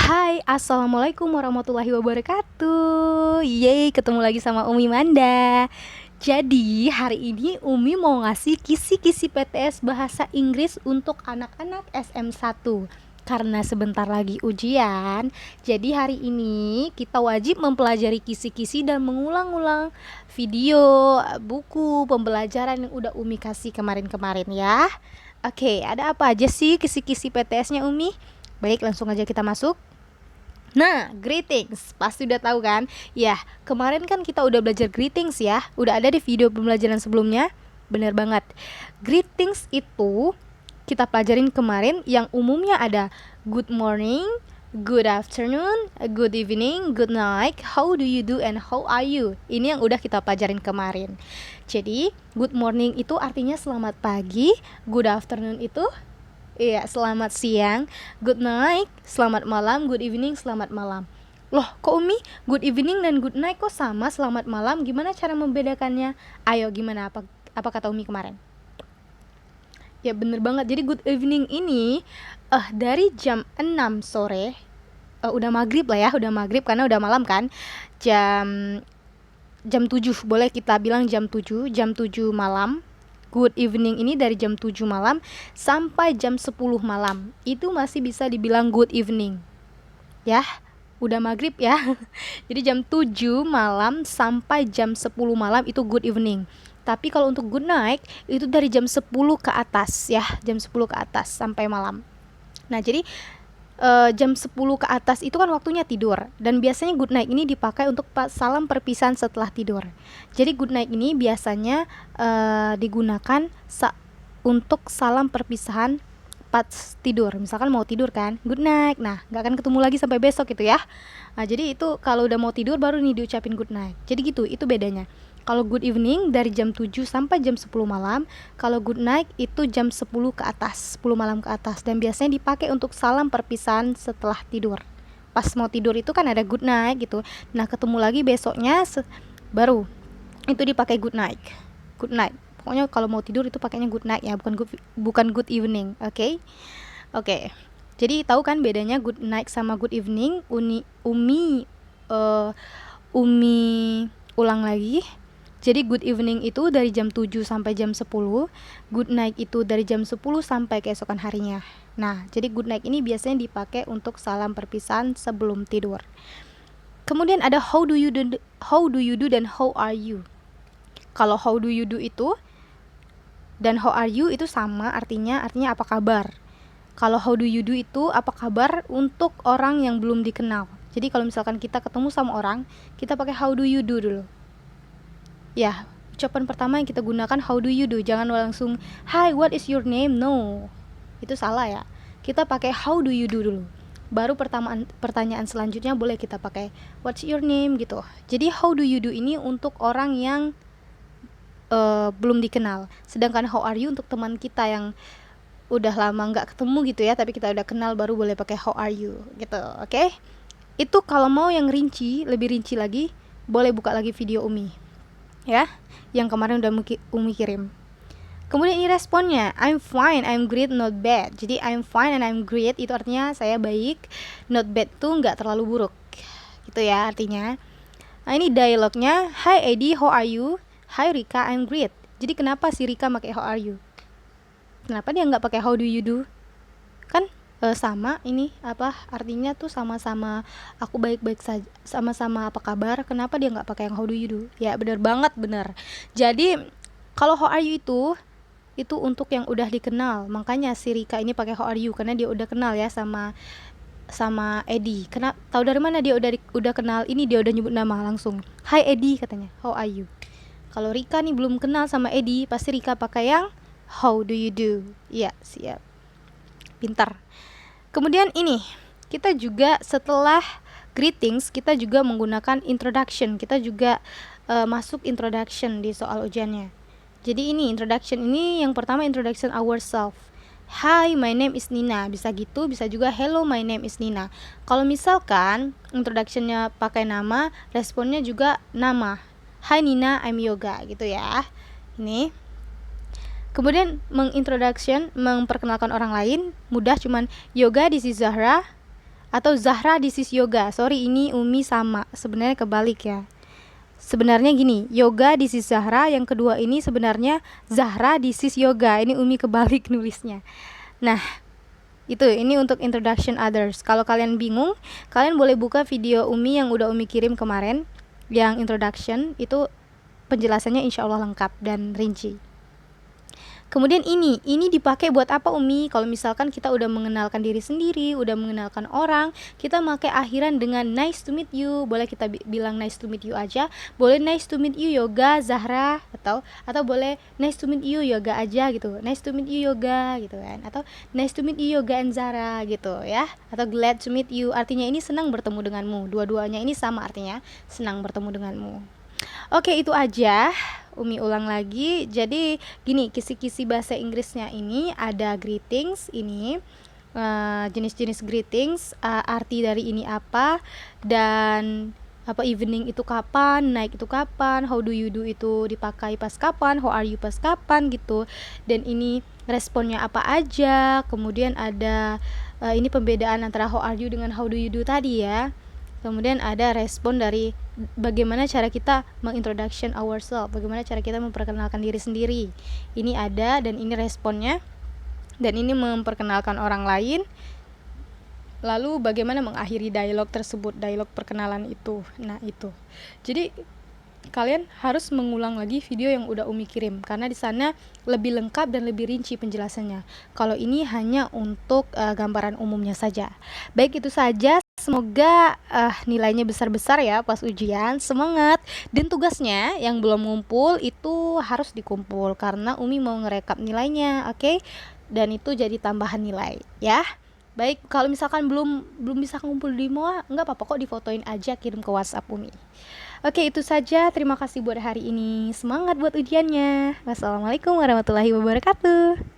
Hai, assalamualaikum warahmatullahi wabarakatuh. Yeay, ketemu lagi sama Umi Manda. Jadi hari ini Umi mau ngasih kisi-kisi PTS bahasa Inggris untuk anak-anak SM1. Karena sebentar lagi ujian, jadi hari ini kita wajib mempelajari kisi-kisi dan mengulang-ulang video, buku, pembelajaran yang udah Umi kasih kemarin-kemarin ya. Oke, ada apa aja sih kisi-kisi PTS-nya Umi? Baik, langsung aja kita masuk. Nah, greetings, pasti udah tahu kan? Ya, kemarin kan kita udah belajar greetings ya. Udah ada di video pembelajaran sebelumnya. Bener banget. Greetings itu kita pelajarin kemarin yang umumnya ada good morning, good afternoon, good evening, good night, how do you do, and how are you. Ini yang udah kita pelajarin kemarin. Jadi, good morning itu artinya selamat pagi, good afternoon itu iya, selamat siang. Good night, selamat malam. Good evening, selamat malam. Loh, kok Umi, good evening dan good night kok sama selamat malam? Gimana cara membedakannya? Ayo, gimana? Apa kata Umi kemarin? Ya, bener banget. Jadi good evening ini dari jam 6 sore, udah maghrib lah ya, udah maghrib karena udah malam kan. Jam 7, boleh kita bilang jam 7 malam. Good evening ini dari jam 7 malam sampai jam 10 malam. Itu masih bisa dibilang good evening. Ya, udah maghrib ya. Jadi jam 7 malam sampai jam 10 malam itu good evening. Tapi kalau untuk good night itu dari jam 10 ke atas ya, jam 10 ke atas sampai malam. Nah, jadi jam 10 ke atas itu kan waktunya tidur. Dan biasanya good night ini dipakai untuk salam perpisahan setelah tidur. Jadi good night ini biasanya digunakan untuk salam perpisahan pas tidur. Misalkan mau tidur kan, good night. Nah, gak akan ketemu lagi sampai besok gitu ya. Nah, jadi itu kalau udah mau tidur baru nih diucapin good night. Jadi gitu, itu bedanya. Kalau good evening dari jam 7 sampai jam 10 malam. Kalau good night itu jam 10 ke atas, 10 malam ke atas. Dan biasanya dipakai untuk salam perpisahan setelah tidur. Pas mau tidur itu kan ada good night gitu. Nah, ketemu lagi besoknya baru itu dipakai good night. Good night. Pokoknya kalau mau tidur itu pakainya good night ya, bukan good evening. Oke? Oke. Jadi tahu kan bedanya good night sama good evening? Umi ulang lagi. Jadi good evening itu dari jam 7 sampai jam 10, good night itu dari jam 10 sampai keesokan harinya. Nah, jadi good night ini biasanya dipakai untuk salam perpisahan sebelum tidur. Kemudian ada how do you do dan how are you. Kalau how do you do itu dan how are you itu sama, artinya apa kabar. Kalau how do you do itu apa kabar untuk orang yang belum dikenal. Jadi kalau misalkan kita ketemu sama orang, kita pakai how do you do dulu. Ya, ucapan pertama yang kita gunakan how do you do. Jangan langsung hi, what is your name? No, itu salah ya. Kita pakai how do you do dulu. Baru pertanyaan selanjutnya boleh kita pakai what's your name gitu. Jadi how do you do ini untuk orang yang belum dikenal. Sedangkan how are you untuk teman kita yang udah lama nggak ketemu gitu ya, tapi kita udah kenal baru boleh pakai how are you gitu. Oke? Itu kalau mau yang lebih rinci lagi, boleh buka lagi video Umi ya, yang kemarin udah Umi kirim. Kemudian ini responnya, I'm fine, I'm great, not bad. Jadi I'm fine and I'm great itu artinya saya baik, not bad tuh nggak terlalu buruk gitu ya artinya. Nah, ini dialognya, hi Eddie, how are you? Hi Rika, I'm great. Jadi kenapa si Rika pakai how are you? Kenapa dia nggak pakai how do you do? Kan sama ini artinya tuh sama-sama aku baik-baik saja, sama-sama apa kabar. Kenapa dia nggak pakai yang how do you do? Ya benar banget, benar. Jadi kalau how are you itu untuk yang udah dikenal. Makanya si Rika ini pakai how are you karena dia udah kenal ya sama Eddie. Tahu dari mana dia udah kenal? Ini dia udah nyebut nama langsung. Hi Eddie katanya. How are you? Kalau Rika nih belum kenal sama Eddie, pasti Rika pakai yang how do you do? Iya, siap. Pintar. Kemudian ini, kita juga setelah greetings, kita juga menggunakan introduction. Kita juga masuk introduction di soal ujiannya. Jadi ini introduction ini yang pertama introduction ourselves. Hi, my name is Nina. Bisa gitu, bisa juga hello, my name is Nina. Kalau misalkan introductionnya pakai nama, responnya juga nama. Hi Nina, I'm Yoga gitu ya. Ini. Kemudian memperkenalkan orang lain mudah, cuman Yoga, this is Zahra. Atau Zahra this is yoga. Sorry, ini Umi sama. Sebenarnya kebalik ya. Sebenarnya gini, yoga this is Zahra. Yang kedua ini sebenarnya Zahra this is yoga. Ini Umi kebalik nulisnya. Nah, ini untuk introduction others. Kalau kalian bingung, kalian boleh buka video Umi yang udah Umi kirim kemarin, yang introduction. Itu penjelasannya insya Allah lengkap dan rinci. Kemudian ini dipakai buat apa Umi? Kalau misalkan kita udah mengenalkan diri sendiri, udah mengenalkan orang, kita pakai akhiran dengan nice to meet you. Boleh kita bilang nice to meet you aja, boleh nice to meet you yoga Zahra, atau boleh nice to meet you yoga aja gitu. Nice to meet you yoga gitu kan. Atau nice to meet you yoga and Zahra gitu ya. Atau glad to meet you, artinya ini senang bertemu denganmu. Dua-duanya ini sama artinya, senang bertemu denganmu. Oke, itu aja. Umi ulang lagi. Jadi gini, kisi-kisi bahasa Inggrisnya ini ada greetings, ini jenis-jenis greetings, arti dari ini apa, dan apa evening itu kapan, night itu kapan, how do you do itu dipakai pas kapan, how are you pas kapan gitu. Dan ini responnya apa aja. Kemudian ada ini pembedaan antara how are you dengan how do you do tadi ya. Kemudian ada respon dari bagaimana cara kita mengintroduction ourselves, bagaimana cara kita memperkenalkan diri sendiri. Ini ada, dan ini responnya, dan ini memperkenalkan orang lain. Lalu bagaimana mengakhiri dialog tersebut, dialog perkenalan itu. Nah itu. Jadi kalian harus mengulang lagi video yang udah Umi kirim, karena di sana lebih lengkap dan lebih rinci penjelasannya. Kalau ini hanya untuk gambaran umumnya saja. Baik, itu saja. Semoga nilainya besar-besar ya pas ujian. Semangat. Dan tugasnya yang belum ngumpul itu harus dikumpul, karena Umi mau ngerekap nilainya, oke? Dan itu jadi tambahan nilai ya. Baik, kalau misalkan belum bisa ngumpul di MOA, nggak apa-apa kok, difotoin aja, kirim ke WhatsApp Umi. Oke, itu saja. Terima kasih buat hari ini. Semangat buat ujiannya. Wassalamualaikum warahmatullahi wabarakatuh.